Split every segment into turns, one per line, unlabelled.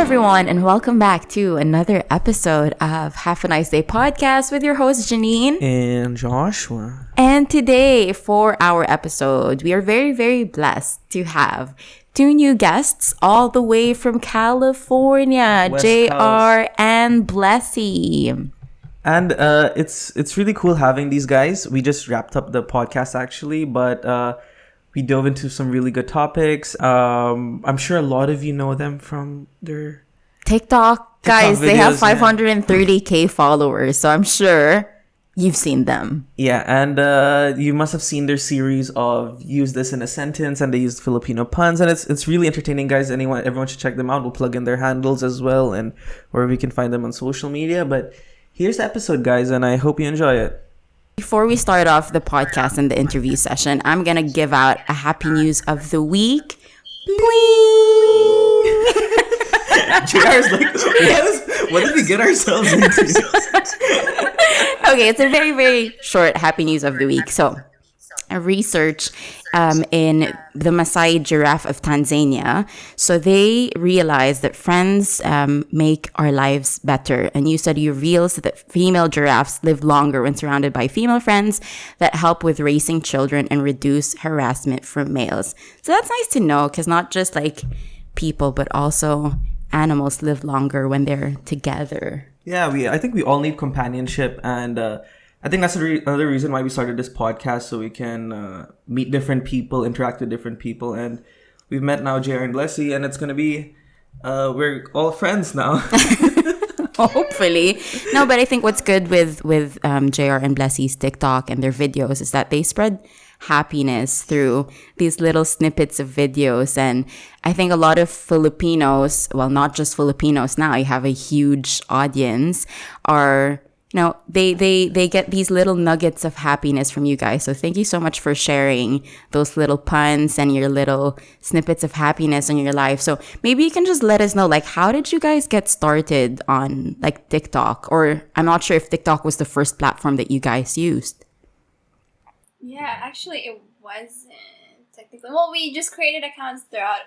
everyone, and welcome back to another episode of Have a Nice Day podcast with your host, Janine.
And Joshua.
And today, for our episode, we are very, very blessed to have two new guests all the way from California,
West
JR
Coast.
and Blessie.
And it's really cool having these guys. We just wrapped up the podcast actually, but we dove into some really good topics. I'm sure a lot of you know them from their
TikTok, guys, they have
videos,
530K followers, so I'm sure you've seen them.
Yeah, and you must have seen their series of use this in a sentence, and they use Filipino puns, and it's really entertaining, guys. Everyone should check them out. We'll plug in their handles as well, and where we can find them on social media. But here's the episode, guys, and I hope you enjoy it.
Before we start off the podcast and the interview session, I'm gonna give out a happy news of the week. Bling!
JR's like, what did we get ourselves into?
Okay, it's a very, very short happy news of the week. So, a research in the Maasai giraffe of Tanzania. So they realized that friends make our lives better. A new study reveals that female giraffes live longer when surrounded by female friends that help with raising children and reduce harassment from males. So that's nice to know, because not just like people, but also animals live longer when they're together.
Yeah, I think we all need companionship, and I think that's another reason why we started this podcast, so we can meet different people, interact with different people, and we've met now JR and Blessie, and it's gonna be we're all friends now.
Hopefully. No, but I think what's good with JR and Blessie's TikTok and their videos is that they spread happiness through these little snippets of videos. And I think a lot of Filipinos, well, not just Filipinos now, you have a huge audience, are, you know, they get these little nuggets of happiness from you guys. So thank you so much for sharing those little puns and your little snippets of happiness in your life. So maybe you can just let us know, like, how did you guys get started on like TikTok? Or I'm not sure if TikTok was the first platform that you guys used.
Yeah, actually it wasn't technically. Well, we just created accounts throughout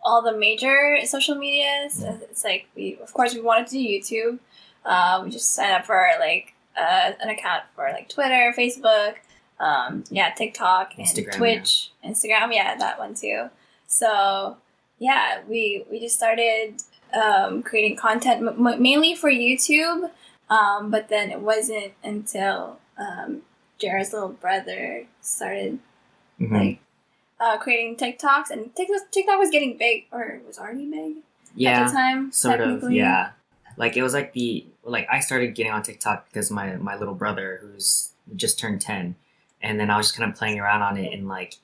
all the major social medias. It's like we wanted to do YouTube. We just signed up for like an account for like Twitter, Facebook, TikTok, and
Instagram,
Twitch, Instagram, that one too. So yeah, we just started creating content mainly for YouTube, but then it wasn't until JR's little brother started creating TikToks, and TikTok was getting big, or it was already big at the time.
Sort of, yeah. Like it was like I started getting on TikTok because my little brother, who's just turned 10, and then I was just kind of playing around on it in like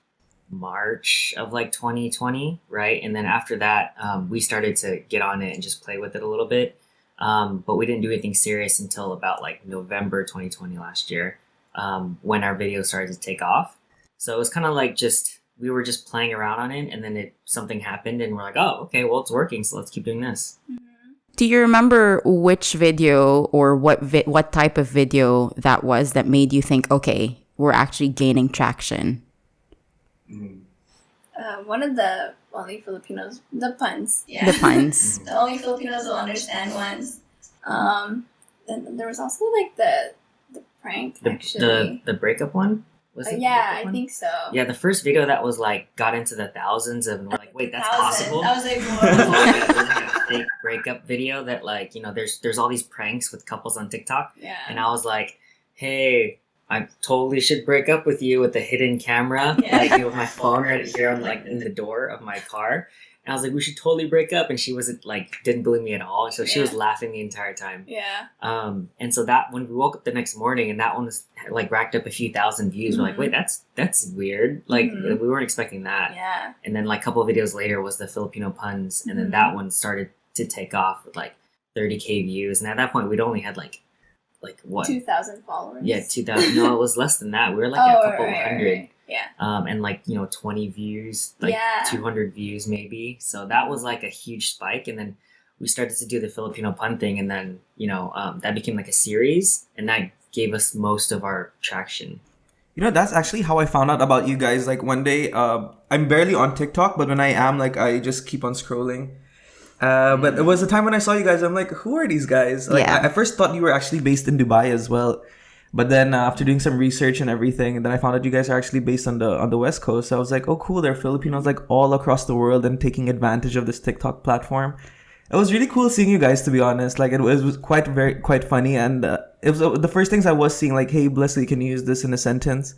March of like 2020, right? And then after that, we started to get on it and just play with it a little bit, but we didn't do anything serious until about like November 2020 last year, when our video started to take off. So it was kind of like we were just playing around on it, and then something happened, and we're like, oh, okay, well, it's working, so let's keep doing this.
Mm-hmm.
Do you remember which video or what type of video that was that made you think, okay, we're actually gaining traction?
One of the only Filipinos, the puns. Yeah.
The puns.
The only Filipinos will understand ones. And there was also like the prank, actually.
The breakup one? Was it
I think so.
Yeah, the first video that was like got into the thousands, and we're like, wait, that's possible?
That was like,
It was like a fake breakup video that, like, you know, there's all these pranks with couples on TikTok.
Yeah.
And I was like, hey, I totally should break up with you with a hidden camera, like with my phone right here on like in the door of my car. And I was like, we should totally break up. And she wasn't like, didn't believe me at all. So she was laughing the entire time.
Yeah.
And so that when we woke up the next morning and that one was like racked up a few thousand views, we're like, wait, that's weird. Like we weren't expecting that.
Yeah.
And then like a couple of videos later was the Filipino puns. And then that one started to take off with like 30K views. And at that point, we'd only had like what?
2,000 followers.
Yeah, 2,000. No, it was less than that. We were like at a couple hundred.
Right. Yeah.
And like, 20 views, like 200 views maybe. So that was like a huge spike. And then we started to do the Filipino pun thing. And then, that became like a series. And that gave us most of our traction.
That's actually how I found out about you guys. Like one day, I'm barely on TikTok, but when I am, like, I just keep on scrolling. But it was a time when I saw you guys. I'm like, who are these guys? Like,
Yeah.
I first thought you were actually based in Dubai as well. But then after doing some research and everything, and then I found out you guys are actually based on the West Coast. So I was like, oh, cool. There are Filipinos like all across the world and taking advantage of this TikTok platform. It was really cool seeing you guys, to be honest. Like, it was quite funny, and it was the first things I was seeing. Like, hey, Blessie, can you use this in a sentence?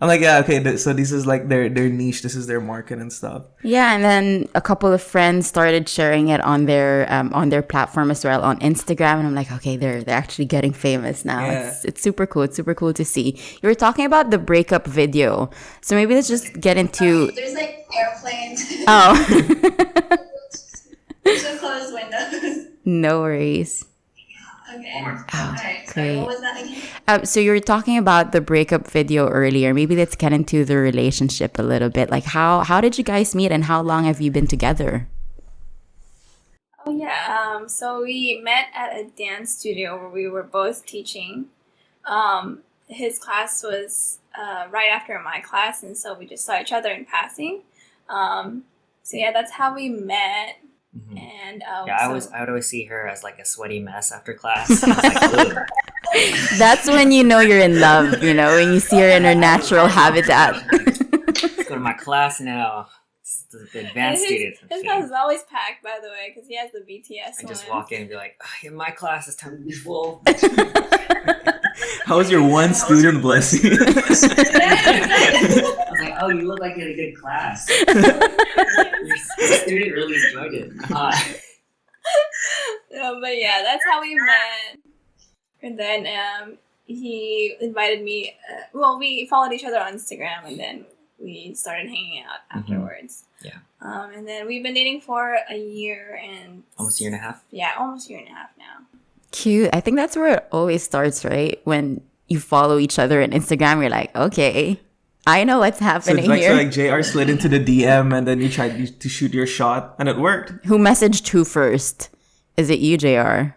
I'm like, yeah, okay. So this is like their niche. This is their market and stuff.
Yeah, and then a couple of friends started sharing it on their platform as well on Instagram, and I'm like, okay, they're actually getting famous now.
Yeah.
It's super cool. It's super cool to see. You were talking about the breakup video, so maybe let's just get into.
There's like airplanes.
Oh,
There's no closed windows.
no worries.
Okay.
Oh,
Alright, sorry,
great.
what was that again?
So you were talking about the breakup video earlier. Maybe let's get into the relationship a little bit. Like how did you guys meet and how long have you been together?
Oh yeah, so we met at a dance studio where we were both teaching. His class was right after my class, and so we just saw each other in passing. So yeah, that's how we met.
Mhm.
And
Yeah, I would always see her as like a sweaty mess after class. And I was like, ugh.
That's when you know you're in love, you know, when you see her in her natural habitat.
Let's go to my class now. It's the advanced students.
His class is always packed, by the way, because he has the BTS
I just
one.
walk in and be like, "Ugh, in my class, it's time to be full."
How was your one student, Blessie?
I was like, oh, you look like you had a good class. Your student really enjoyed it.
No, but yeah, that's how we met. And then he invited me. Well, we followed each other on Instagram, and then we started hanging out afterwards.
Yeah.
And then we've been dating for a year and
Almost a year and a half.
Yeah, almost a year and a half now.
Cute. I think that's where it always starts, right? When you follow each other on Instagram, you're like, okay, I know what's
So
happening
it's like,
here.
JR slid into the DM and then you tried to shoot your shot and it worked.
Who messaged who first? Is it you, JR?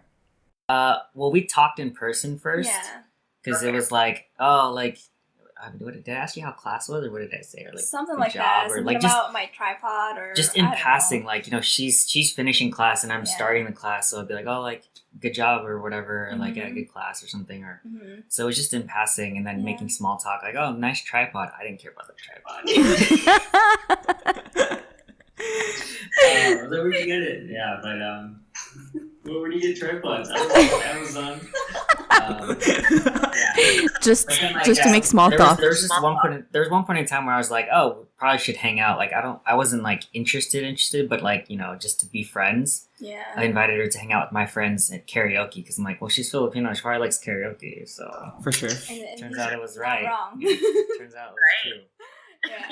Well, we talked in person first.
Yeah.
Because it was like, oh, like, did I ask you how class was, or what did I say? Or like
Something
good
like
job,
that.
or
Something
like
about my tripod, or
just in
I don't
passing,
know.
like, you know, she's finishing class and I'm
Yeah.
starting the class, so I'd be like, oh, like, good job or whatever, or like, yeah,
Mhm.
good class or something, or
Mhm.
so it was just in passing, and then
Yeah.
making small talk, like, oh, nice tripod. I didn't care about the tripod. So where'd you get it? Yeah, but well, where do you get tripods? I don't know, Amazon. Yeah.
just
But then, like,
just to make small
there
talk.
Was, there was just there was one point in time where I was like, oh, probably should hang out. Like, I wasn't like interested, but like, you know, just to be friends.
Yeah.
I invited her to hang out with my friends at karaoke because I'm like, well, she's Filipino, she probably likes karaoke, so
For sure.
And
turns
he's
out it was
not
right.
wrong.
Turns out it was true.
Yeah.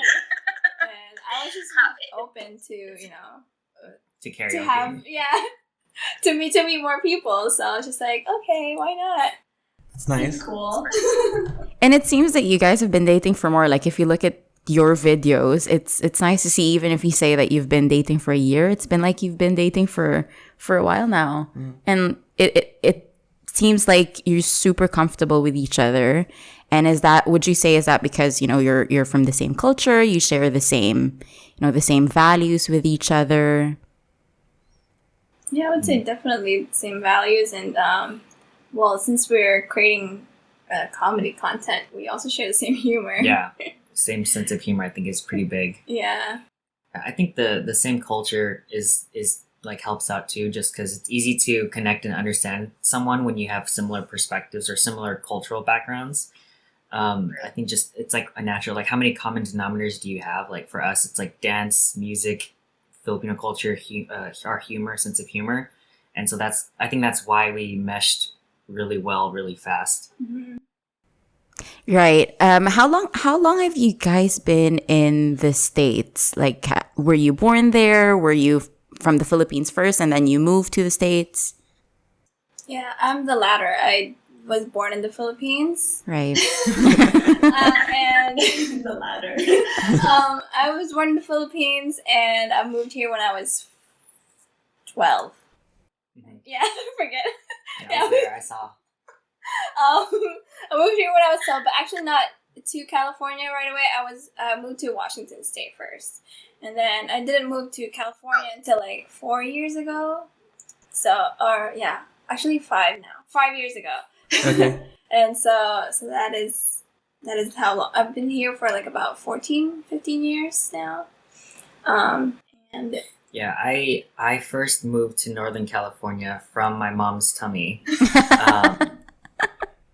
And I was just open to, you know,
To karaoke.
to have, to meet more people. So I was just like, okay, why not?
It's nice.
Cool.
And it seems that you guys have been dating for more. Like if you look at your videos, it's nice to see. Even if you say that you've been dating for a year, it's been like you've been dating for a while now, and it seems like you're super comfortable with each other. And would you say is that because you know you're from the same culture, you share the same the same values with each other?
Yeah, I would say definitely the same values. And, well, since we're creating comedy content, we also share the same humor.
Yeah. Same sense of humor, I think, is pretty big.
Yeah.
I think the same culture is like helps out too, just because it's easy to connect and understand someone when you have similar perspectives or similar cultural backgrounds. I think just it's like a natural, like how many common denominators do you have? Like for us, it's like dance, music, Filipino culture, our humor, sense of humor, and so I think that's why we meshed really well, really fast.
Mm-hmm.
Right. How long have you guys been in the States? Like, were you born there? Were you from the Philippines first, and then you moved to the States?
Yeah, I'm the latter. I was born in the Philippines.
Right.
And the latter. I was born in the Philippines, and I moved here when I was 12.
Mhm.
Yeah, I forget.
Yeah, I was there, I saw.
I moved here when I was 12, but actually not to California right away. I moved to Washington State first, and then I didn't move to California until like 4 years ago. So, or yeah, actually 5 years ago.
Okay.
And so that is how long I've been here for, like about 15 years now. And
Yeah, I first moved to Northern California from my mom's tummy. Um,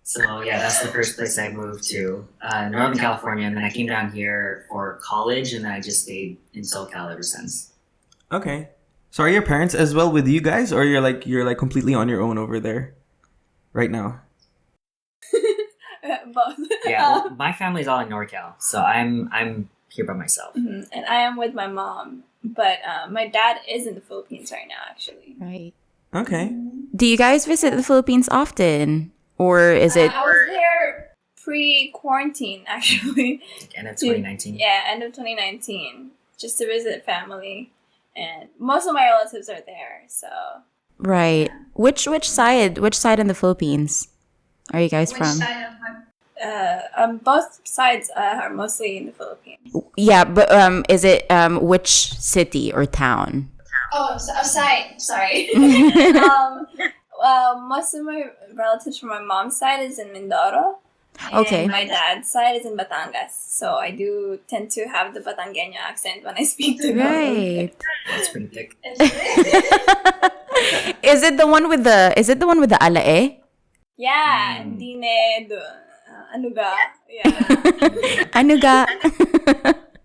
so yeah, that's the first place I moved to, Northern California, and then I came down here for college, and then I just stayed in SoCal ever since.
Okay. So are your parents as well with you guys, or you're like completely on your own over there right now?
both.
Yeah, well, my family's all in NorCal, so I'm here by myself.
And I am with my mom, but my dad is in the Philippines right now, actually.
Right.
Okay.
Do you guys visit the Philippines often? Or is it...
I was there pre-quarantine, actually.
Like end of 2019.
Yeah, end of 2019, just to visit family, and most of my relatives are there. So
Right. Which side in the Philippines are you guys from?
both sides are mostly in the Philippines.
Yeah, but is it which city or town?
Oh, side. Sorry. Most of my relatives from my mom's side is in Mindoro.
Okay.
And my dad's side is in Batangas. So I do tend to have the Batangueño accent when I speak to them.
Right.
That's pretty thick.
Is it the one with the alae?
Yeah, dine do. Anuga. Yeah.
Anuga.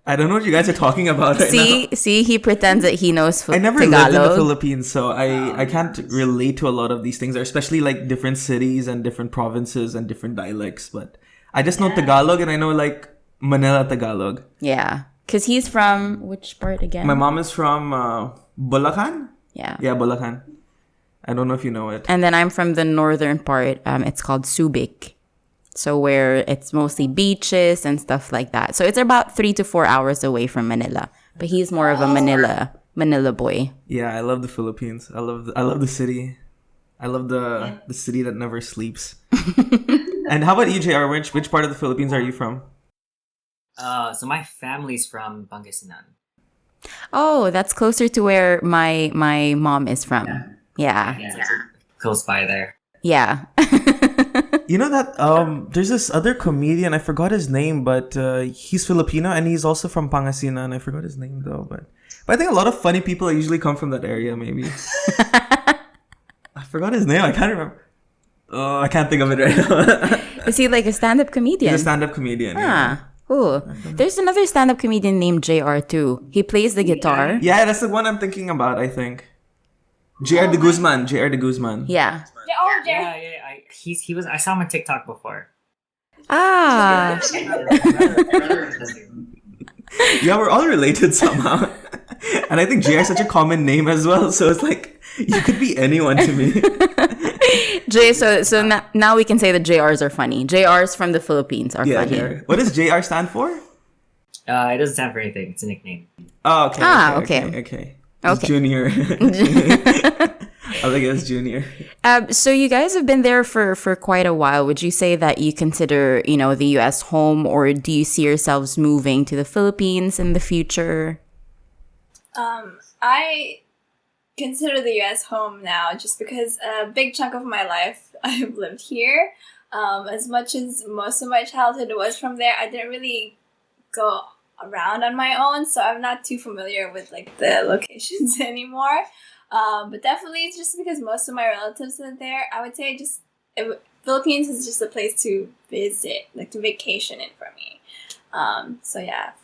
I don't know what you guys are talking about right now.
See, he pretends that he knows
I never lived in the
Tagalog.
Philippines, so I can't relate to a lot of these things, especially like different cities and different provinces and different dialects. But I just know Tagalog, and I know like Manila Tagalog.
Yeah, because he's from which part again?
My mom is from Bulacan.
Yeah.
Yeah, Bulacan. I don't know if you know it.
And then I'm from the northern part. It's called Subic. So where it's mostly beaches and stuff like that. So it's about 3 to 4 hours away from Manila. But he's more of a Manila boy.
Yeah, I love the Philippines. I love the city. I love the city that never sleeps. And how about you, JR? Which part of the Philippines are you from?
So my family's from Pangasinan.
Oh, that's closer to where my mom is from. Yeah.
Yeah, it's close by there.
Yeah.
You know that there's this other comedian, I forgot his name, but he's Filipino and he's also from Pangasinan. I forgot his name though, but I think a lot of funny people usually come from that area. Maybe I forgot his name. I can't remember. Oh, I can't think of it right now.
Is he like a stand-up comedian?
He's a stand-up comedian. Yeah.
Cool. There's another stand-up comedian named JR too. He plays the guitar.
Yeah, that's the one I'm thinking about. I think JR De Guzman. JR De Guzman.
Yeah.
Oh,
Yeah. He was. I saw him on TikTok before.
Ah.
Yeah, we're all related somehow. And I think JR is such a common name as well. So it's like, you could be anyone to me.
So now we can say that JRs are funny. JRs from the Philippines are funny.
JR. What does JR stand for?
It doesn't stand for anything. It's a nickname.
Oh, okay.
Okay.
It's
Okay.
Junior. I think it's Junior.
So you guys have been there for quite a while. Would you say that you consider, the U.S. home, or do you see yourselves moving to the Philippines in the future?
I consider the U.S. home now, just because a big chunk of my life I've lived here. As much as most of my childhood was from there, I didn't really go around on my own, so I'm not too familiar with like the locations anymore. But definitely, it's just because most of my relatives are there. I would say Philippines is just a place to visit, like to vacation in for me. So yeah,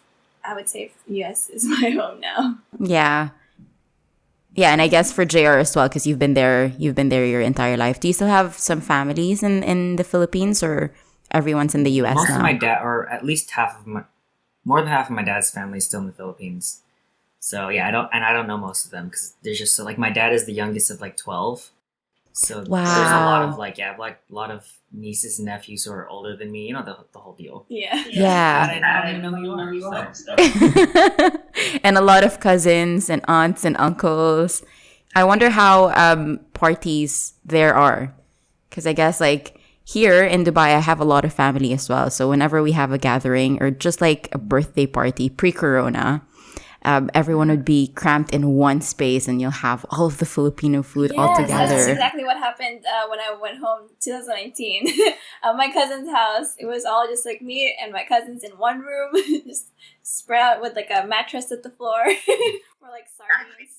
I would say U.S. is my home now.
Yeah. Yeah, and I guess for JR as well, because you've been there your entire life. Do you still have some families in the Philippines, or everyone's in the U.S.
Most
now?
of my dad, or at least more than half of my dad's family is still in the Philippines. So yeah, I don't know most of them because there's just like my dad is the youngest of like 12. So there's a lot of I have like a lot of nieces and nephews who are older than me. The whole deal.
Yeah.
Yeah.
I don't even know who you are. So.
And a lot of cousins and aunts and uncles. I wonder how parties there are, because I guess like here in Dubai, I have a lot of family as well. So whenever we have a gathering or just like a birthday party pre-corona, everyone would be cramped in one space and you'll have all of the Filipino food all
Yes, that's
together.
exactly what happened when I went home 2019. At my cousin's house, it was all just like me and my cousins in one room, just spread out with like a mattress at the floor. Or like sardines.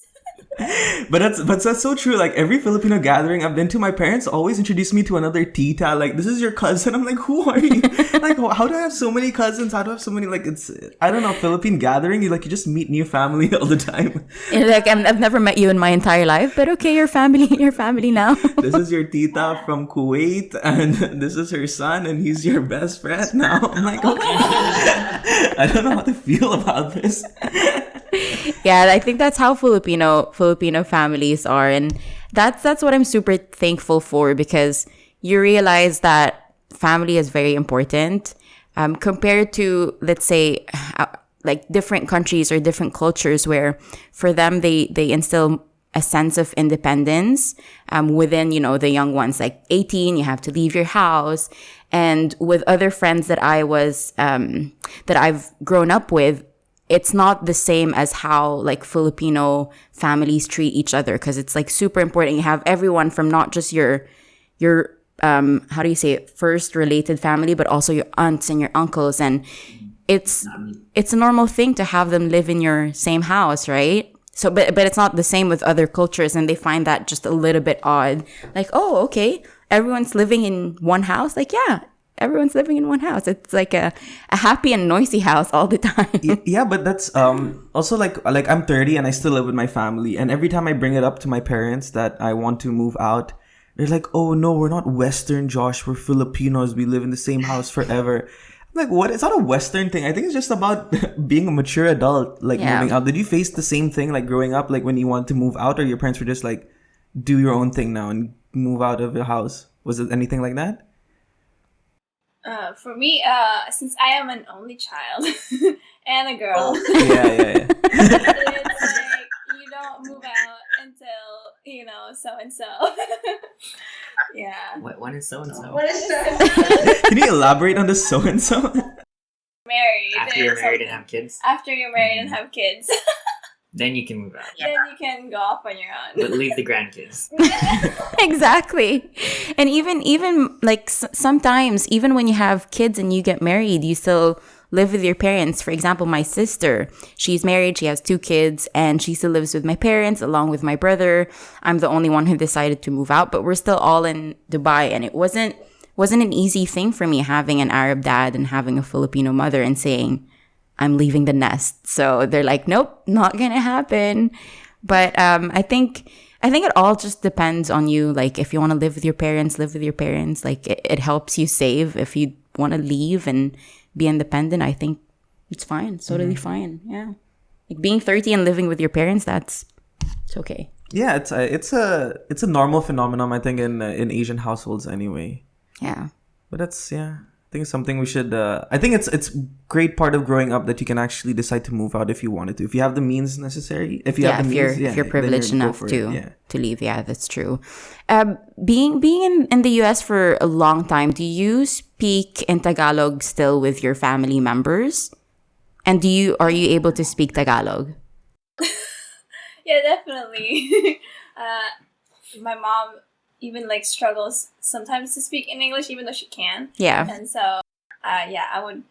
But that's so true. Like every Filipino gathering I've been to, my parents always introduce me to another tita. Like, this is your cousin. I'm like, who are you? Like, how do I have so many cousins? How do I have so many? Like, it's, I don't know, Philippine gathering. You just meet new family all the time.
And like I've never met you in my entire life, but okay, you're family now.
This is your tita from Kuwait, and this is her son, and he's your best friend now. I'm like, okay. I don't know how to feel about this.
Yeah, I think that's how Filipino families are, and that's what I'm super thankful for, because you realize that family is very important compared to, let's say, like different countries or different cultures where for them they instill a sense of independence within, the young ones. Like 18, you have to leave your house. And with other friends that I've grown up with, it's not the same as how like Filipino families treat each other, because it's like super important. You have everyone from not just your how do you say it, first related family, but also your aunts and your uncles, and it's a normal thing to have them live in your same house, right? So, but it's not the same with other cultures, and they find that just a little bit odd. Like, oh, okay, everyone's living in one house. Like, yeah, everyone's living in one house. It's like a happy and noisy house all the time.
Yeah, but that's also like I'm 30 and I still live with my family, and every time I bring it up to my parents that I want to move out, they're like, "Oh no, we're not Western, Josh. We're Filipinos. We live in the same house forever." I'm like, what? It's not a Western thing. I think it's just about being a mature adult, like moving out. Did you face the same thing like growing up, like when you wanted to move out, or your parents were just like, "Do your own thing now and move out of your house"? Was it anything like that?
For me, since I am an only child and a girl,
Yeah.
it's like you don't move out until so and so. Yeah.
When is so and so?
Can you elaborate on the so and so?
Married.
After you're married and have kids,
After you're married and have kids,
then you can move out.
then you can go off on your
But
own.
leave the grandkids.
Exactly. And even like sometimes, even when you have kids and you get married, you still live with your parents. For example, my sister, she's married, she has 2 kids, and she still lives with my parents along with my brother. I'm the only one who decided to move out, but we're still all in Dubai, and it wasn't an easy thing for me having an Arab dad and having a Filipino mother and saying, I'm leaving the nest. So they're like, nope, not gonna happen. But I think it all just depends on you. Like, if you want to live with your parents, live with your parents. Like, it helps you save. If you want to leave and be independent, I think it's fine. It's totally fine. Yeah. Like, being 30 and living with your parents, it's okay.
Yeah, it's a normal phenomenon, I think, in Asian households anyway.
Yeah.
But that's, yeah, I think it's something we should. I think it's great part of growing up that you can actually decide to move out if you wanted to, if you have the means necessary. If you have the means,
if you're privileged
then
enough
go for
to
it. Yeah.
to leave, yeah, that's true. Being in the US for a long time, do you speak in Tagalog still with your family members? And are you able to speak Tagalog?
Yeah, definitely. My mom even like struggles sometimes to speak in English, even though she can.
Yeah.
And so, yeah, I would.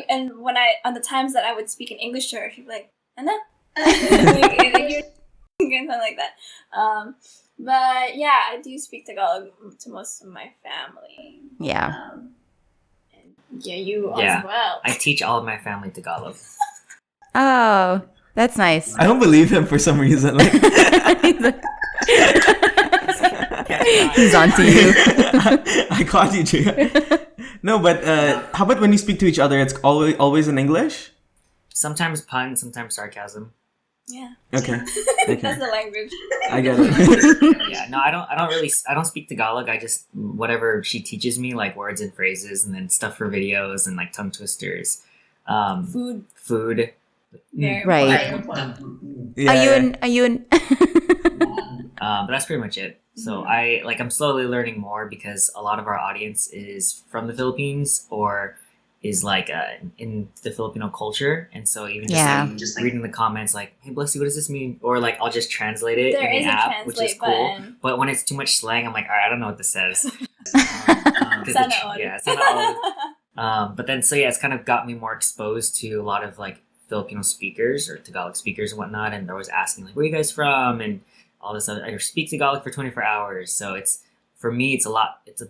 And when on the times that I would speak in English to her, she'd be like, "Anna," like you're something like that. But yeah, I do speak Tagalog to most of my family.
Yeah.
And yeah, you
Yeah.
as well.
I teach all of my family Tagalog.
Oh, that's nice.
I don't believe him for some reason. Like,
He's on to you.
I caught you, Jay. No, but how about when you speak to each other? It's always in English.
Sometimes pun, sometimes sarcasm.
Yeah.
Okay.
That's the language.
I get it.
Yeah, no, I don't speak Tagalog. I just whatever she teaches me, like words and phrases, and then stuff for videos and like tongue twisters.
Food. Very
Right.
important.
Yeah.
Are you in
But that's pretty much it. So I'm slowly learning more because a lot of our audience is from the Philippines or is in the Filipino culture, and so even just reading the comments like, "Hey, Blessie, what does this mean?" Or like I'll just translate it in the app, which is cool. But when it's too much slang, I'm like, all right, I don't know what this says. But then it's kind of got me more exposed to a lot of like Filipino speakers or Tagalog speakers and whatnot, and they're always asking like, "Where are you guys from?" and all this other. I speak Tagalog for 24 hours, so for me, it's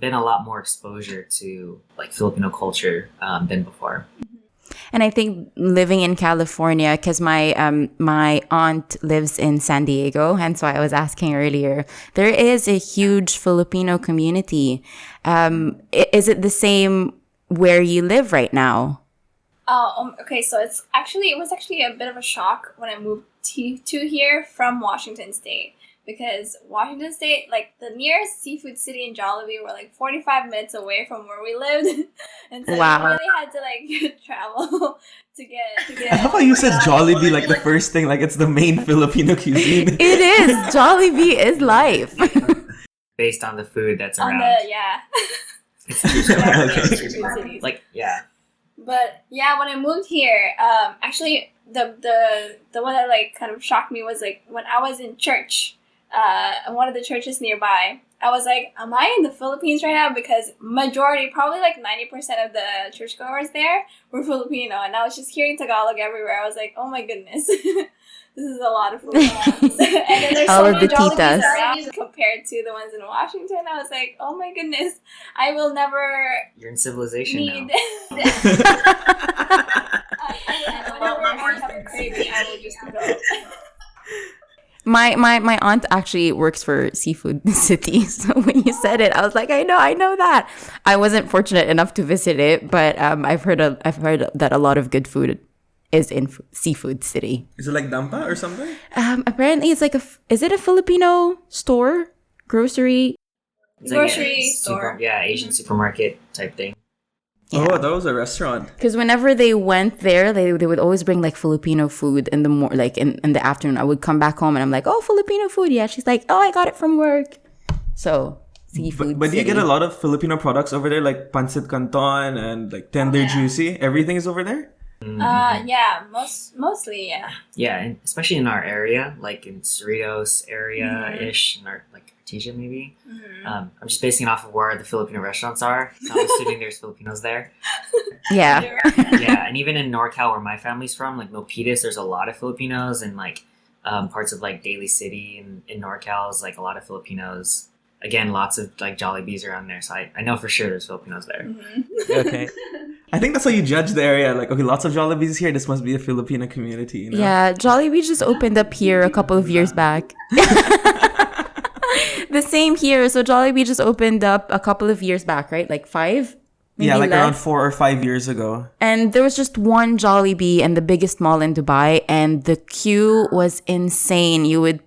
been a lot more exposure to like Filipino culture than before.
And I think living in California, because my aunt lives in San Diego, hence why I was asking earlier, there is a huge Filipino community. Is it the same where you live right now?
Okay, so it was actually a bit of a shock when I moved to here from Washington State. Because Washington State, like the nearest seafood city in Jollibee, were like 45 minutes away from where we lived, and so we really had to like travel to get.
I love how you said Jollibee like the first thing, like it's the main Filipino cuisine.
It is. Jollibee is life.
Based on the food that's around.
It's
okay. Like
But yeah, when I moved here, actually the one that like kind of shocked me was like when I was in church. In one of the churches nearby, I was like, am I in the Philippines right now? Because majority, probably like 90% of the churchgoers there were Filipino, and I was just hearing Tagalog everywhere. I was like, oh my goodness, this is a lot of Filipinos. And then there's
all
so
of
many
the titas
around compared to the ones in Washington. I was like, oh my goodness, I will never.
You're in civilization now.
Whenever I have a craving, I will just go.
My aunt actually works for Seafood City. So when you said it, I was like, I know that. I wasn't fortunate enough to visit it, but I've heard that a lot of good food is in Seafood City.
Is it like Dampa or something?
Apparently it's like is it a Filipino store? Grocery
store.
Asian supermarket type thing.
Yeah. Oh, that was a restaurant.
Because whenever they went there, they would always bring like Filipino food in the in the afternoon. I would come back home and I'm like, oh, Filipino food. Yeah, she's like, oh, I got it from work. So Seafood.
But do you get a lot of Filipino products over there, like pancit canton and like tender juicy? Everything is over there.
Yeah, mostly, yeah.
Yeah, and especially in our area, like in Cerritos area-ish, in our like Artesia maybe. I'm just basing it off of where the Filipino restaurants are. So I'm assuming there's Filipinos there.
Yeah.
Yeah, and even in NorCal, where my family's from, like Milpitas, there's a lot of Filipinos, and like parts of like Daly City in NorCal is like a lot of Filipinos. Again, lots of like Jollibees around there, so I know for sure there's Filipinos there.
Okay. I think that's how you judge the area. Like, okay, lots of Jollibees here. This must be a Filipino community. You know?
Yeah, Jollibee just opened up here a couple of years back. The same here. So Jollibee just opened up a couple of years back, right? Like 5?
Yeah, like around 4 or 5 years ago.
And there was just one Jollibee in the biggest mall in Dubai, and the queue was insane. You would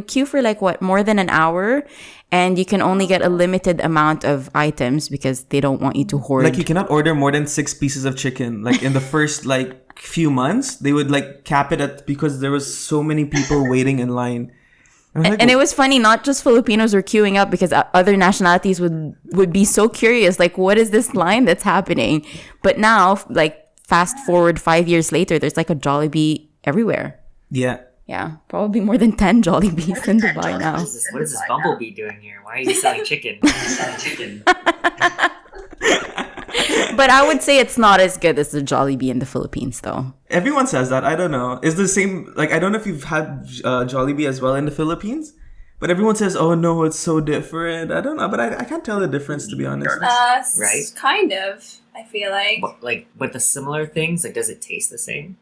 queue for like more than an hour, and you can only get a limited amount of items because they don't want you to hoard.
Like you cannot order more than 6 pieces of chicken. Like in the first like few months, they would like cap it at because there was so many people waiting in line.
And it was funny, not just Filipinos were queuing up because other nationalities would be so curious, like, what is this line that's happening? But now, like, fast forward 5 years later, there's like a Jollibee everywhere.
Yeah.
Yeah, probably more than 10 Jollibees in Dubai now.
What is this bumblebee doing here? Why are you selling chicken?
But
I would say it's not as good as the Jollibee in the Philippines, though.
Everyone says that. I don't know. It's the same. Like, I don't know if you've had Jollibee as well in the Philippines, but everyone says, "Oh no, it's so different." I don't know, but I can't tell the difference, to be honest.
Right?
Kind of. I feel like.
But the similar things, like, does it taste the same?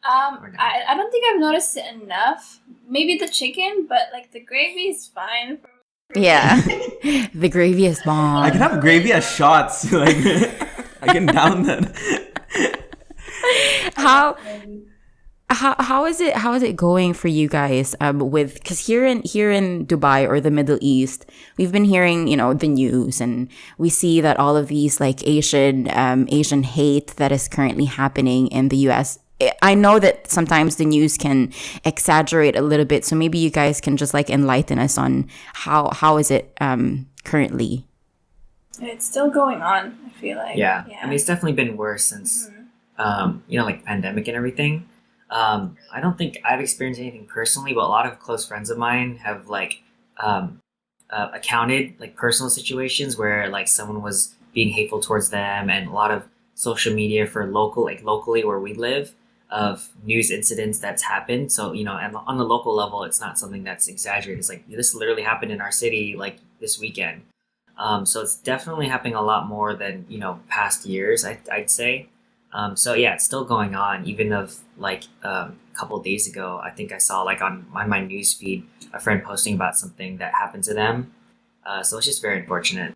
I don't think I've noticed it enough. Maybe the chicken, but like the gravy is fine.
Yeah, the gravy is bomb.
I can have gravy as shots. Like I can down that.
How is it going for you guys with, because here in Dubai or the Middle East, we've been hearing the news, and we see that all of these like Asian hate that is currently happening in the US I know that sometimes the news can exaggerate a little bit, so maybe you guys can just like enlighten us on how is it currently.
It's still going on, I feel like.
Yeah. I mean, it's definitely been worse since, like pandemic and everything. I don't think I've experienced anything personally, but a lot of close friends of mine have like accounted like personal situations where like someone was being hateful towards them, and a lot of social media for locally where we live of news incidents that's happened. So and on the local level, it's not something that's exaggerated. It's like this literally happened in our city like this weekend. So it's definitely happening a lot more than past years. I'd say. So yeah, it's still going on. Even of like a couple of days ago, I think I saw like on my news feed a friend posting about something that happened to them. So it's just very unfortunate.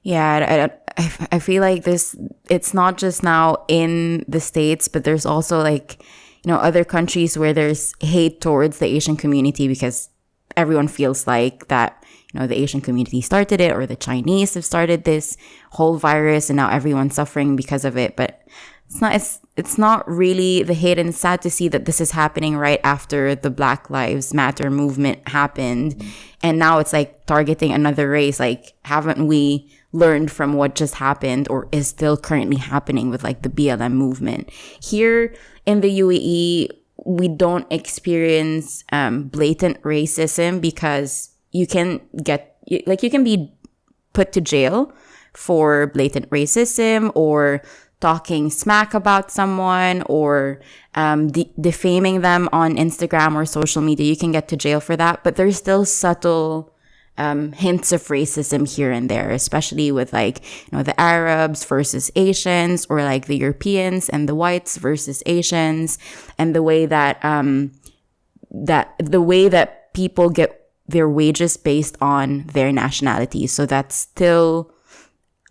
Yeah, I feel like it's not just now in the States, but there's also like, other countries where there's hate towards the Asian community because everyone feels like that, the Asian community started it, or the Chinese have started this whole virus and now everyone's suffering because of it. But it's not really the hate, and it's sad to see that this is happening right after the Black Lives Matter movement happened. And now it's like targeting another race. Like, haven't we learned from what just happened or is still currently happening with like the BLM movement? Here in the UAE, we don't experience blatant racism because you can be put to jail for blatant racism or talking smack about someone or defaming them on Instagram or social media. You can get to jail for that, but there's still subtle hints of racism here and there, especially with like, the Arabs versus Asians, or like the Europeans and the whites versus Asians, and the way that people get their wages based on their nationality. So that's still,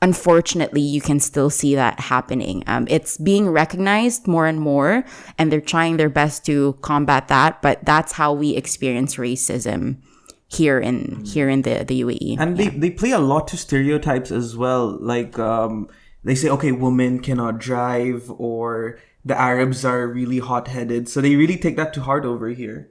unfortunately, you can still see that happening. It's being recognized more and more, and they're trying their best to combat that. But that's how we experience racism here in the UAE.
And they play a lot to stereotypes as well. Like they say, okay, women cannot drive, or the Arabs are really hot-headed. So they really take that to heart over here.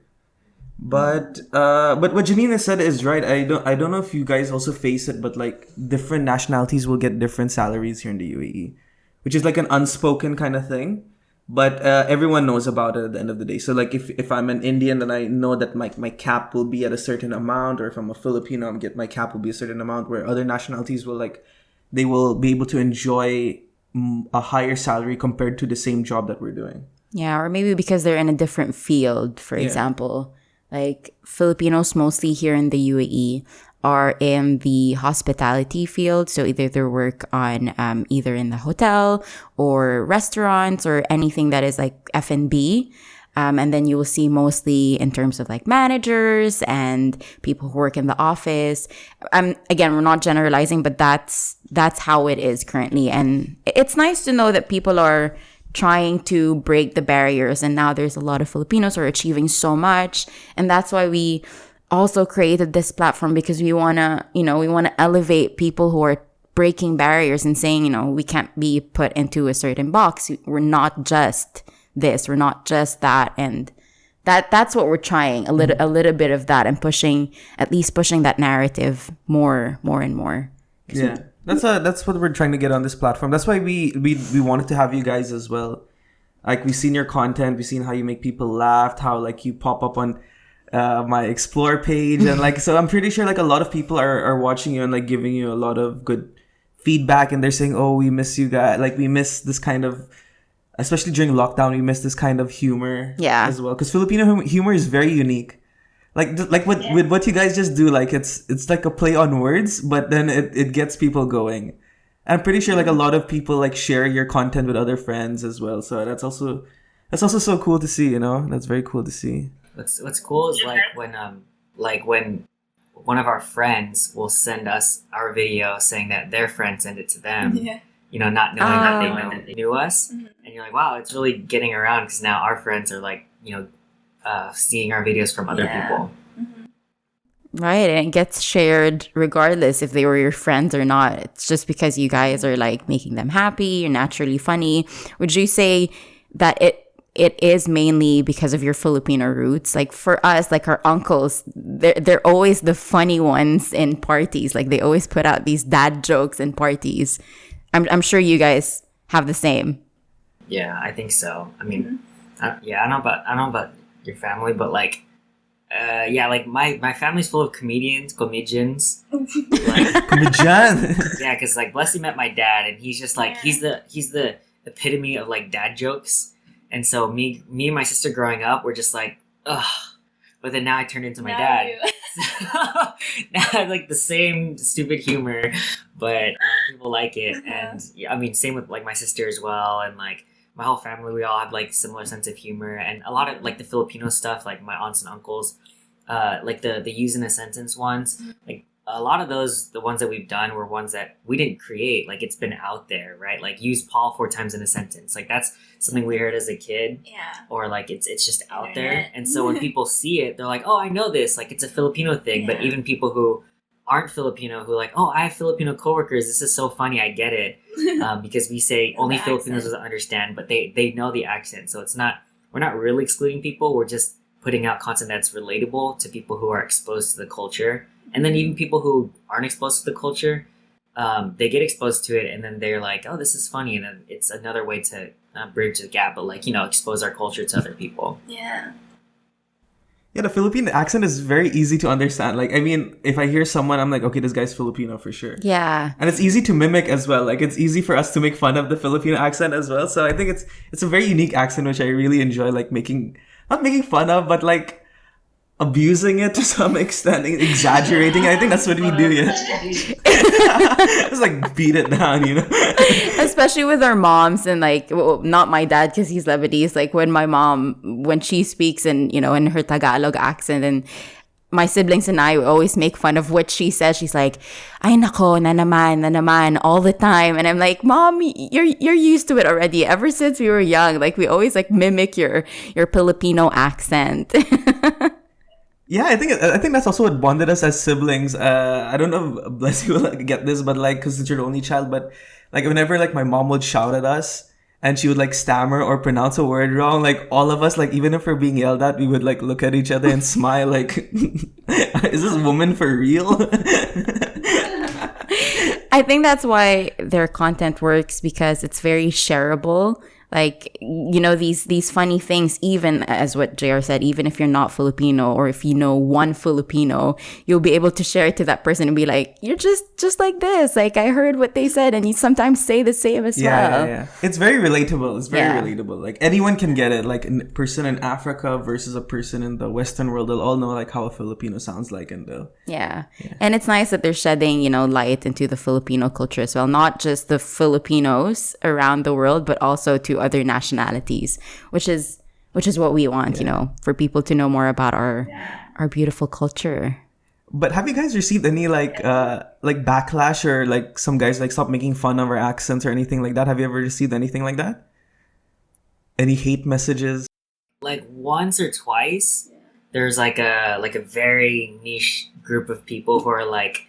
But what Janina said is right. I don't know if you guys also face it, but like different nationalities will get different salaries here in the UAE, which is like an unspoken kind of thing. But everyone knows about it at the end of the day. So like if I'm an Indian, then I know that my cap will be at a certain amount, or if I'm a Filipino, my cap will be a certain amount. Where other nationalities they will be able to enjoy a higher salary compared to the same job that we're doing.
Yeah, or maybe because they're in a different field, for example. Like Filipinos mostly here in the UAE are in the hospitality field. So either they work on either in the hotel or restaurants or anything that is like F&B. And then you will see mostly in terms of like managers and people who work in the office. Again, we're not generalizing, but that's how it is currently. And it's nice to know that people are trying to break the barriers, and now there's a lot of Filipinos who are achieving so much, and that's why we also created this platform, because we want to elevate people who are breaking barriers and saying, we can't be put into a certain box. We're not just this, we're not just that, and that's what we're trying, a little bit of that, and at least pushing that narrative more and more.
Yeah. That's what we're trying to get on this platform. That's why we wanted to have you guys as well. Like, we've seen your content, we've seen how you make people laugh, how like you pop up on my explore page, and like, so I'm pretty sure like a lot of people are watching you and like giving you a lot of good feedback, and they're saying, oh, we miss you guys, like we miss this kind of, especially during lockdown, we miss this kind of humor as well, because Filipino humor is very unique. Like with what you guys just do, like it's like a play on words, but then it gets people going. I'm pretty sure like a lot of people like share your content with other friends as well. So that's also so cool to see. That's very cool to see.
What's cool is when one of our friends will send us our video saying that their friend sent it to them. Yeah. Not knowing that they knew us, and you're like, wow, it's really getting around, because now our friends are like, seeing our videos from other people.
Right, and it gets shared regardless if they were your friends or not. It's just because you guys are like making them happy, you're naturally funny. Would you say that it is mainly because of your Filipino roots? Like for us, like our uncles, they're always the funny ones in parties. Like they always put out these dad jokes in parties. I'm sure you guys have the same.
Yeah, I think so. I mean, I don't know about your family, but like, yeah, like my family's full of comedians. Like,
Comedian.
yeah, because like Blessy met my dad, and he's just like he's the epitome of like dad jokes. And so me and my sister growing up, we're just like, ugh. But then now I turned into my dad. Now I have like the same stupid humor, but people like it. And yeah, I mean, same with like my sister as well, and like my whole family. We all have like similar sense of humor, and a lot of like the Filipino stuff, like my aunts and uncles, like the use in a sentence ones, like. A lot of those, the ones that we've done, were ones that we didn't create. Like it's been out there, right? Like use Paul 4 times in a sentence. Like that's something we heard as a kid, or like it's just out there. And so when people see it, they're like, "Oh, I know this." Like it's a Filipino thing. But even people who aren't Filipino, who are like, "Oh, I have Filipino coworkers. This is so funny. I get it," because we say only Filipinos will understand, but they know the accent. So it's not, we're not really excluding people. We're just putting out content that's relatable to people who are exposed to the culture. And then even people who aren't exposed to the culture, they get exposed to it, and then they're like, "Oh, this is funny," and then it's another way to not bridge the gap, but like expose our culture to other people.
Yeah.
Yeah, the Philippine accent is very easy to understand. Like, I mean, if I hear someone, I'm like, okay, this guy's Filipino for sure.
Yeah.
And it's easy to mimic as well. Like, it's easy for us to make fun of the Filipino accent as well. So I think it's a very unique accent, which I really enjoy, like not making fun of, but like abusing it to some extent, exaggerating. I think that's what we do, yeah. Just like beat it down,
Especially with our moms, and like, well, not my dad because he's Lebanese. Like when my mom, when she speaks in in her Tagalog accent, and my siblings and I always make fun of what she says. She's like, "Ay nako, na naman," all the time, and I'm like, "Mom, you're used to it already. Ever since we were young, like we always like mimic your Filipino accent."
Yeah, I think that's also what bonded us as siblings. I don't know if Blessie will like, get this, but like, because you're the only child, but like whenever like my mom would shout at us and she would like stammer or pronounce a word wrong, like all of us, like even if we're being yelled at, we would like look at each other and smile, like, is this woman for real?
I think that's why their content works, because it's very shareable. Like, these funny things, even as what JR said, even if you're not Filipino, or if you know one Filipino, you'll be able to share it to that person and be like, "You're just like this. Like, I heard what they said," and you sometimes say the same as well.
Yeah. It's very relatable. It's very relatable. Like, anyone can get it. Like, a person in Africa versus a person in the Western world, they'll all know like how a Filipino sounds like, and
Yeah. And it's nice that they're shedding, light into the Filipino culture as well. Not just the Filipinos around the world, but also to other nationalities, which is what we want, for people to know more about our beautiful culture.
But have you guys received any like backlash, or like some guys like stop making fun of our accents or anything like that? Have you ever received anything like that? Any hate messages?
Like once or twice, there's like a very niche group of people who are like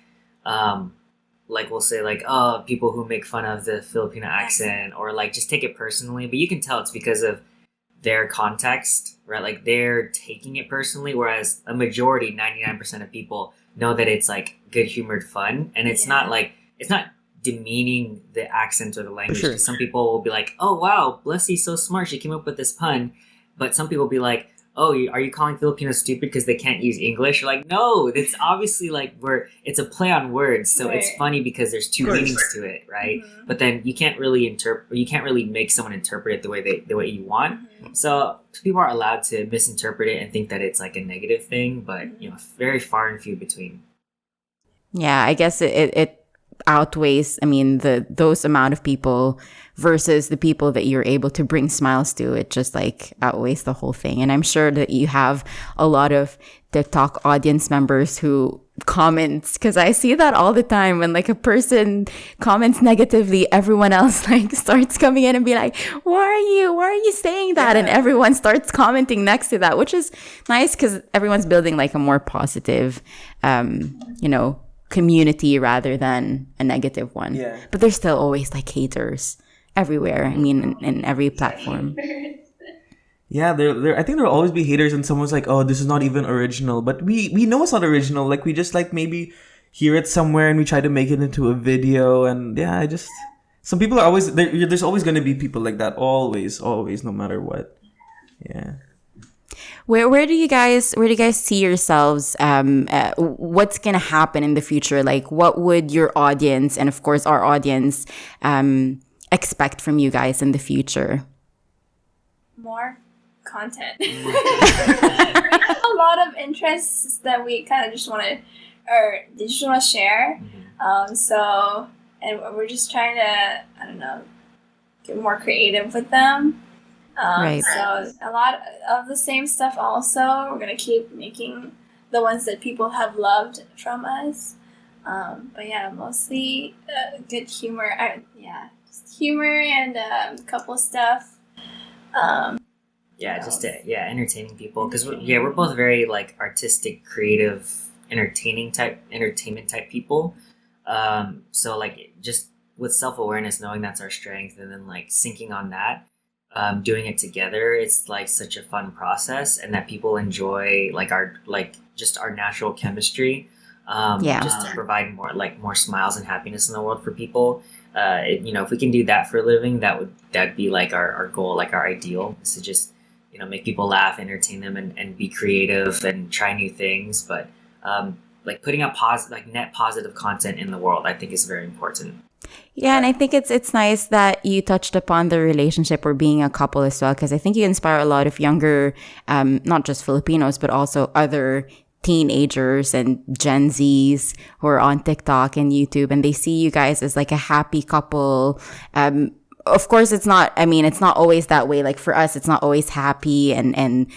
we'll say like, oh, people who make fun of the Filipino accent, or like just take it personally, but you can tell it's because of their context, right? Like they're taking it personally, whereas a majority, 99% of people know that it's like good humored fun, and it's not demeaning the accent or the language.
Sure.
Some people will be like, oh wow, Blessie's so smart, she came up with this pun, but some people will be like, oh, are you calling Filipinos stupid because they can't use English? You're like, no, it's obviously like it's a play on words, so it's funny because there's two meanings to it, right? Mm-hmm. But then you can't really make someone interpret it the way you want. Mm-hmm. So people are allowed to misinterpret it and think that it's like a negative thing, but very far and few between.
Yeah, I guess it outweighs, I mean, those amount of people versus the people that you're able to bring smiles to. It just like outweighs the whole thing. And I'm sure that you have a lot of TikTok audience members who comments, because I see that all the time when like a person comments negatively, everyone else like starts coming in and be like, why are you saying that? And everyone starts commenting next to that, which is nice because everyone's building like a more positive community rather than a negative one. But there's still always like haters everywhere. I mean, in every platform.
Yeah, I think there'll always be haters, and someone's like, "Oh, this is not even original." But we know it's not original. Like we just like maybe hear it somewhere and we try to make it into a video. And yeah, some people are always there. There's always going to be people like that. Always, no matter what. Yeah.
Where do you guys see yourselves? What's gonna happen in the future? Like, what would your audience and of course our audience expect from you guys in the future?
More content. We have a lot of interests that we kind of just want to share. So, and we're just trying to, I don't know, get more creative with them.
Right.
So a lot of the same stuff also. We're going to keep making the ones that people have loved from us. But yeah, mostly good humor. Just humor and a couple stuff.
Entertaining people, because we're both very like artistic, creative, entertainment type people. So like just with self-awareness, knowing that's our strength, and then like syncing on that, doing it together, it's like such a fun process, and that people enjoy like our natural chemistry. Just to provide more smiles and happiness in the world for people. If we can do that for a living, that'd be like our goal, like our ideal, is to just make people laugh, entertain them, and be creative and try new things. But like putting out net positive content in the world, I think is very important.
Yeah, and I think it's nice that you touched upon the relationship or being a couple as well, because I think you inspire a lot of younger, not just Filipinos, but also other teenagers and Gen Zs who are on TikTok and YouTube, and they see you guys as like a happy couple. Of course, it's not always that way. Like for us, it's not always happy and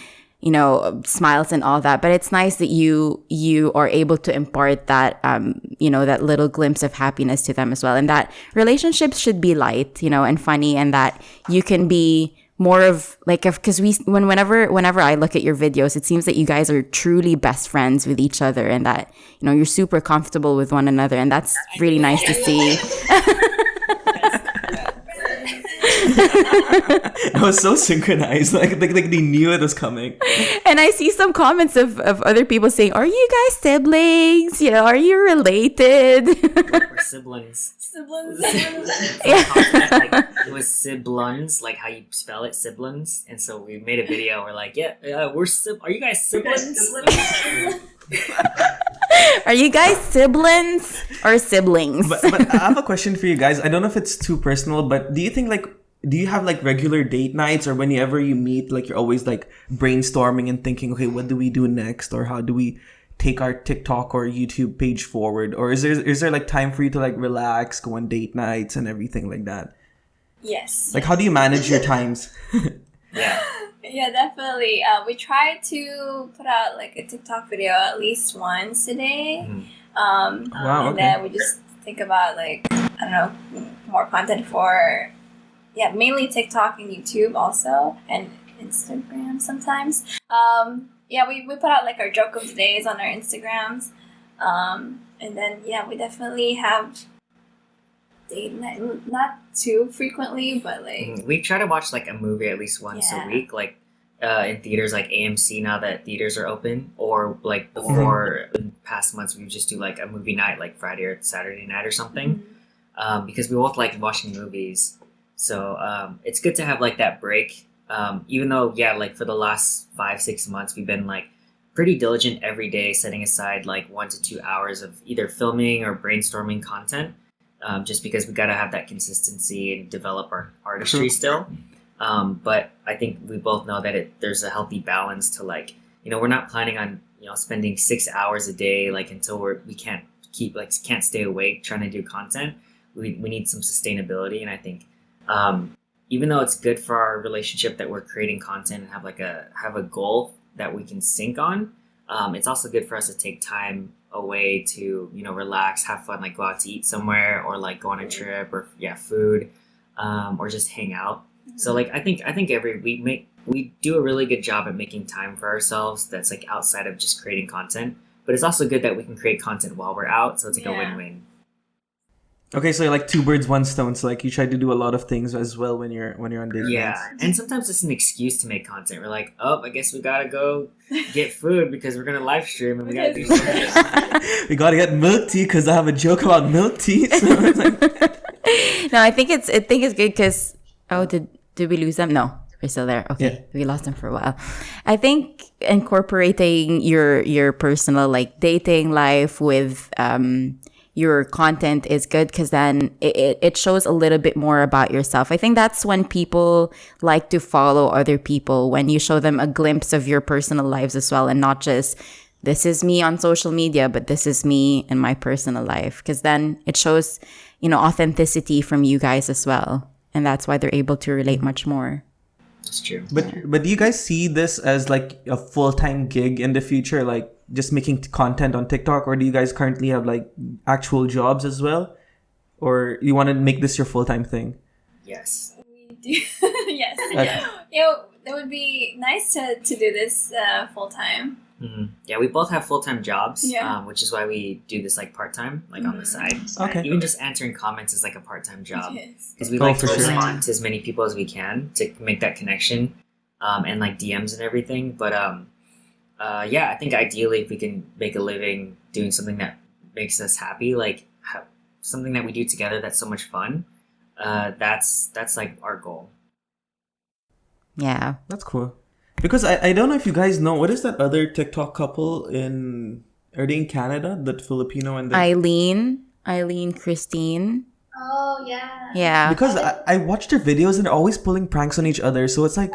smiles and all that. But it's nice that you are able to impart that, that little glimpse of happiness to them as well. And that relationships should be light, and funny, and that you can be more of like, because whenever I look at your videos, it seems that you guys are truly best friends with each other, and that you're super comfortable with one another, and that's really nice to see.
It was so synchronized, like they knew it was coming.
And I see some comments of other people saying, "Are you guys siblings? Are you related?"
We're siblings.
Yeah.
It was siblings, like how you spell it, siblings. And so we made a video. We're like, are you guys siblings?
Are you guys siblings or siblings?
But I have a question for you guys. I don't know if it's too personal, but do you have like regular date nights, or whenever you meet, like you're always like brainstorming and thinking, okay, what do we do next, or how do we take our TikTok or YouTube page forward? Or is there like time for you to like relax, go on date nights and everything like that?
Yes.
Like how do you manage your times?
Yeah, definitely. We try to put out like a TikTok video at least once a day.
Wow,
and then we just think about like, I don't know, more content for, mainly TikTok and YouTube also, and Instagram sometimes. We put out like our joke of the days on our Instagrams. And then, we definitely have date night, not too frequently, but like...
We try to watch like a movie at least once a week, like in theaters like AMC now that theaters are open, or like before in past months we would just do like a movie night like Friday or Saturday night or something, because we both like watching movies. So it's good to have like that break. Even though, like for the last 5-6 months, we've been like pretty diligent every day, setting aside like 1 to 2 hours of either filming or brainstorming content, just because we got to have that consistency and develop our artistry still. But I think we both know that there's a healthy balance to like, we're not planning on, spending 6 hours a day, like until we can't can't stay awake trying to do content. We need some sustainability, and I think even though it's good for our relationship that we're creating content and have a goal that we can sync on, it's also good for us to take time away to relax, have fun, like go out to eat somewhere or like go on a trip or food, or just hang out. So like I think we do a really good job at making time for ourselves that's like outside of just creating content, but it's also good that we can create content while we're out, so it's like a win-win.
Okay, so you're like two birds, one stone. So like you try to do a lot of things as well when you're on dating.
Yeah, and sometimes it's an excuse to make content. We're like, oh, I guess we gotta go get food because we're gonna live stream and we gotta do something.
We gotta get milk tea because I have a joke about milk tea. So it's like...
No, I think it's good because did we lose them? No, we're still there. Okay, yeah. We lost them for a while. I think incorporating your personal like dating life with your content is good because then it shows a little bit more about yourself. I think that's when people like to follow other people, when you show them a glimpse of your personal lives as well, and not just this is me on social media, but this is me in my personal life, because then it shows authenticity from you guys as well, and that's why they're able to relate much more.
That's true.
But do you guys see this as like a full-time gig in the future, like just making content on TikTok, or do you guys currently have like actual jobs as well, or you want to make this your full-time thing?
Yes.
We do. Yes.
Okay.
It would be nice to do this full-time.
Mm-hmm. Yeah, we both have full-time jobs,
Yeah.
Which is why we do this like part-time, like on the side.
Okay.
Even just answering comments is like a part-time job,
Yes.
because we like to
for sure.
respond to as many people as we can to make that connection, and like DMs and everything. But yeah, I think ideally if we can make a living doing something that makes us happy, like something that we do together that's so much fun, that's like our goal.
Yeah,
that's cool. Because I don't know if you guys know, what is that other TikTok couple are they in Canada? That Filipino and the...
Eileen, Christine.
Oh, yeah.
Yeah.
Because I watch their videos and they're always pulling pranks on each other. So it's like...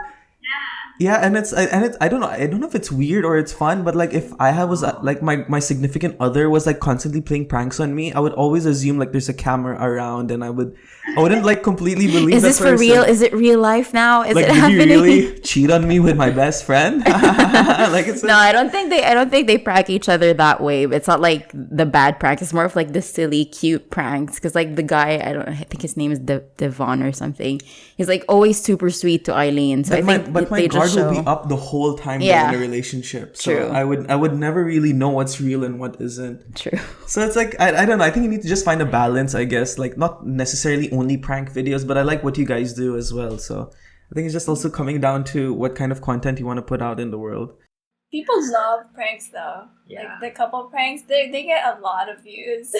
Yeah, and it's I don't know if it's weird or it's fun, but like if I was like my significant other was like constantly playing pranks on me, I would always assume like there's a camera around, and I wouldn't like completely believe.
Is this for real? Is it real life now? Is
like,
it happening?
Did you really cheat on me with my best friend? Like it's
no, I don't think they prank each other that way. It's not like the bad pranks. It's more of like the silly, cute pranks. Because like the guy, I think his name is Devon or something. He's like always super sweet to Eileen. So
but my guard will be up the whole time they're in a relationship. So
True.
I would never really know what's real and what isn't.
True.
So it's like I don't know. I think you need to just find a balance, I guess. Like not necessarily only prank videos, but I like what you guys do as well. So I think it's just also coming down to what kind of content you want to put out in the world.
People love pranks though.
Yeah.
Like the couple pranks, they get a lot of views.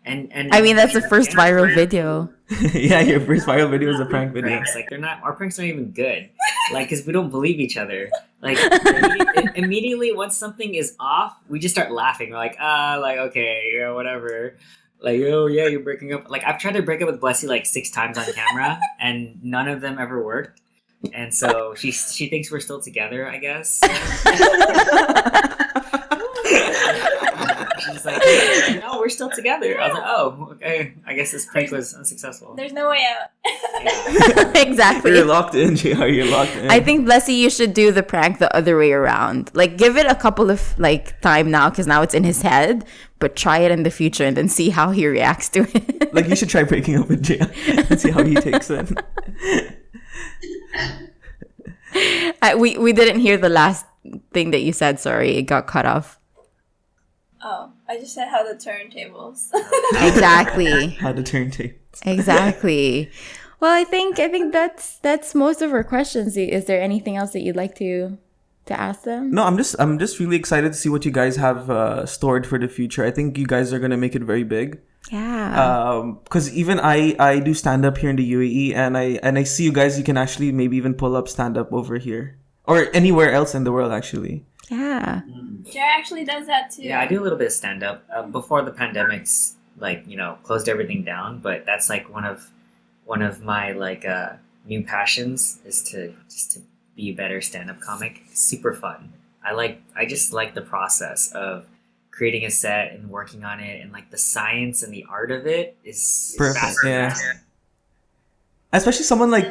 And
I mean that's the first viral video.
Yeah, your first viral video is a prank video.
Pranks, like our pranks aren't even good. Like, because we don't believe each other. Like immediately once something is off, we just start laughing. We're like, like okay, yeah, whatever. Like, oh yeah, you're breaking up. Like I've tried to break up with Blessie like 6 times on camera, and none of them ever worked. And so she thinks we're still together, I guess. She's like, no, we're still together. I was like, oh, okay. I guess this prank was unsuccessful.
There's no way out.
Yeah.
Exactly.
You're locked in, JR. You're locked in.
I think Blessie, you should do the prank the other way around. Like give it a couple of like time now, because now it's in his head. But try it in the future and then see how he reacts to it.
Like you should try breaking up with JR and see how he takes it.
We didn't hear the last thing that you said. Sorry, it got cut off.
Oh, I just said how the turntables.
Exactly.
How to turn tape.
Exactly. Well, I think that's most of our questions. Is there anything else that you'd like to ask them?
No, I'm just really excited to see what you guys have stored for the future. I think you guys are gonna make it very big.
Yeah.
Because even I do stand up here in the UAE, and I see you guys. You can actually maybe even pull up stand up over here or anywhere else in the world, actually.
Yeah.
Jer actually does that too.
Yeah, I do a little bit of stand up before the pandemic's like closed everything down. But that's like one of my like new passions is to be a better stand up comic. Super fun. I just like the process of creating a set and working on it, and like the science and the art of it is
Perfect.
fascinating.
Yeah. Especially someone like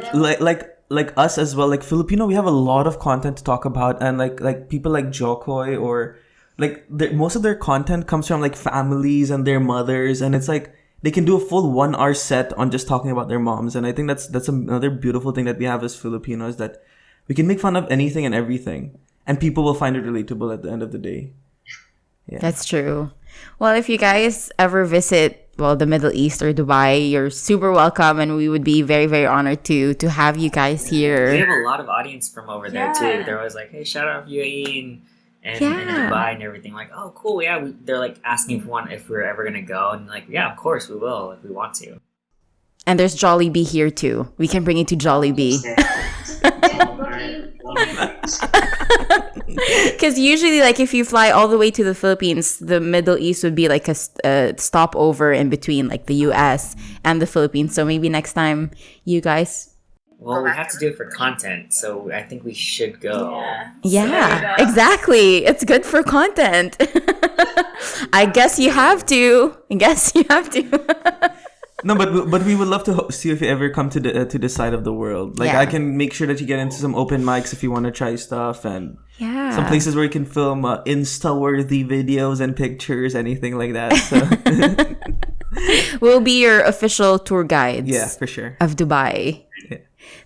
us as well. Like Filipino, we have a lot of content to talk about, and like people like Jokoy or like most of their content comes from like families and their mothers, and it's like they can do a full 1 hour set on just talking about their moms. And I think that's another beautiful thing that we have as Filipinos, that we can make fun of anything and everything, and people will find it relatable at the end of the day. Yeah.
That's true. Well, if you guys ever visit, well, the Middle East or Dubai, you're super welcome, and we would be very, very honored to have you guys
We
here.
have a lot of audience from over there
Yeah.
too. They're always like, "Hey, shout out UAE and
Yeah.
Dubai and everything." Like, "Oh, cool, yeah." They're like asking if we're ever gonna go, and like, "Yeah, of course we will if we want to."
And there's Jollibee here too. We can bring you to Jollibee. Because usually, like, if you fly all the way to the Philippines, the Middle East would be like a stopover in between, like the U.S. and the Philippines. So maybe next time you guys,
Well, we have to do it for content, so I think we should go.
Yeah.
yeah,
go.
exactly. It's good for content. I guess you have to.
No, but we would love to host you if you ever come to the side of the world. Like
Yeah.
I can make sure that you get into some open mics if you want to try stuff, and
Yeah.
some places where you can film Insta-worthy videos and pictures, anything like that. So
We'll be your official tour guides.
yeah, for sure.
Of Dubai.
Yeah.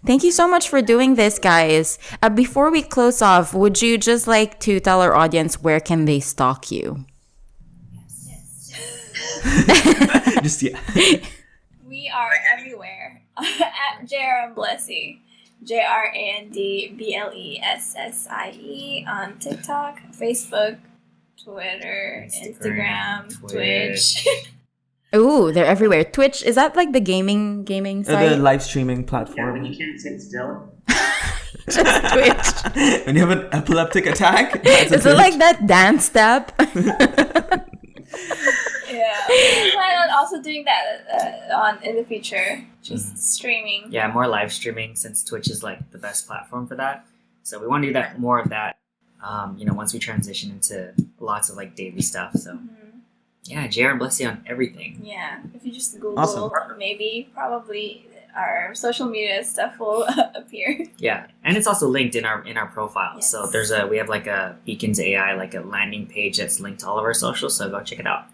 Thank you so much for doing this, guys. Before we close off, would you just like to tell our audience where can they stalk you?
Just yeah.
We are everywhere at JR Blessie. JRANDBLESSIE on TikTok, Facebook, Twitter, Instagram, Twitch.
Ooh, they're everywhere. Twitch, is that like the gaming
The
site?
live streaming platform.
You can't sit still.
Just Twitch.
When you have an epileptic attack, that's a
Is it
Twitch.
like that dance step?
Yeah, we plan on also doing that in the future, just streaming.
Yeah, more live streaming, since Twitch is like the best platform for that. So we want to do that, more of that. Once we transition into lots of like daily stuff. So yeah, JR Blessie on everything.
Yeah, if you just Google,
Awesome.
probably our social media stuff will appear.
Yeah, and it's also linked in our profile.
Yes.
So we have like a Beacons AI, like a landing page that's linked to all of our socials. So go check it out.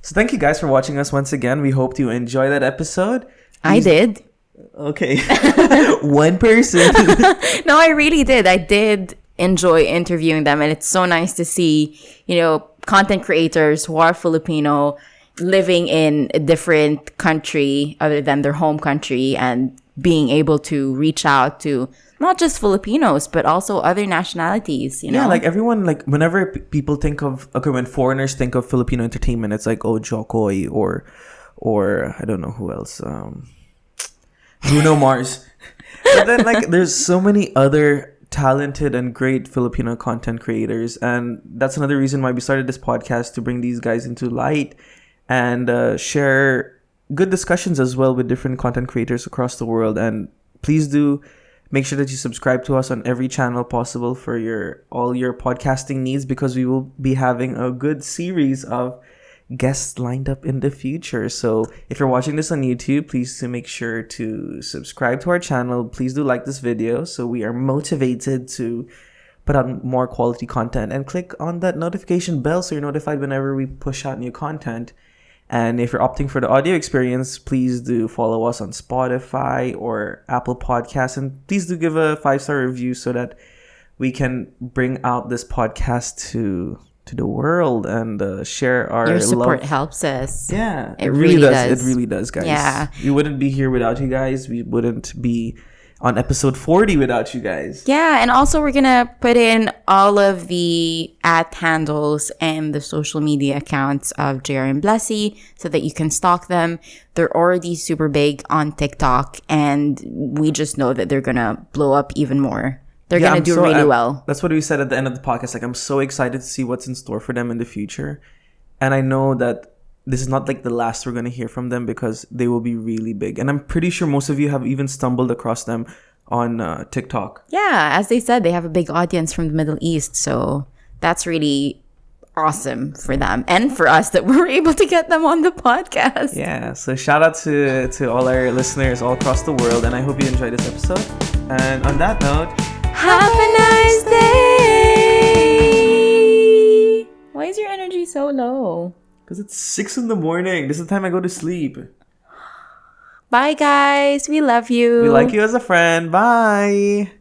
So thank you guys for watching us once again. We hope you enjoy that episode.
I did.
Okay. One person.
No, I really did. I did enjoy interviewing them, and it's so nice to see, content creators who are Filipino living in a different country other than their home country, and being able to reach out to not just Filipinos but also other nationalities.
Yeah, like everyone, like whenever people think of, when foreigners think of Filipino entertainment, it's like, oh, Jokoy or I don't know who else, Bruno Mars. But then like there's so many other talented and great Filipino content creators, and that's another reason why we started this podcast, to bring these guys into light and share good discussions as well with different content creators across the world. And please do make sure that you subscribe to us on every channel possible for all your podcasting needs, because we will be having a good series of guests lined up in the future. So if you're watching this on YouTube, please do make sure to subscribe to our channel. Please do like this video so we are motivated to put out more quality content, and click on that notification bell so you're notified whenever we push out new content. And if you're opting for the audio experience, please do follow us on Spotify or Apple Podcasts, and please do give a 5-star review so that we can bring out this podcast to the world and share our
your support
love.
helps us.
Yeah,
It really does.
It really does, guys.
Yeah.
We wouldn't be here without you guys. We wouldn't be on episode 40 without you guys.
Yeah, and also we're gonna put in all of the handles and the social media accounts of JR and Blessie so that you can stalk them. They're already super big on TikTok, and we just know that they're gonna blow up even more. They're gonna do really well.
That's what we said at the end of the podcast. Like, I'm so excited to see what's in store for them in the future. And I know that this is not like the last we're going to hear from them, because they will be really big. And I'm pretty sure most of you have even stumbled across them on TikTok.
Yeah, as they said, they have a big audience from the Middle East, so that's really awesome for them and for us that we're able to get them on the podcast.
Yeah, so shout out to all our listeners all across the world, and I hope you enjoyed this episode. And on that note,
have a nice day. Why is your energy so low?
Because it's 6 in the morning. This is the time I go to sleep.
Bye, guys. We love you.
We like you as a friend. Bye.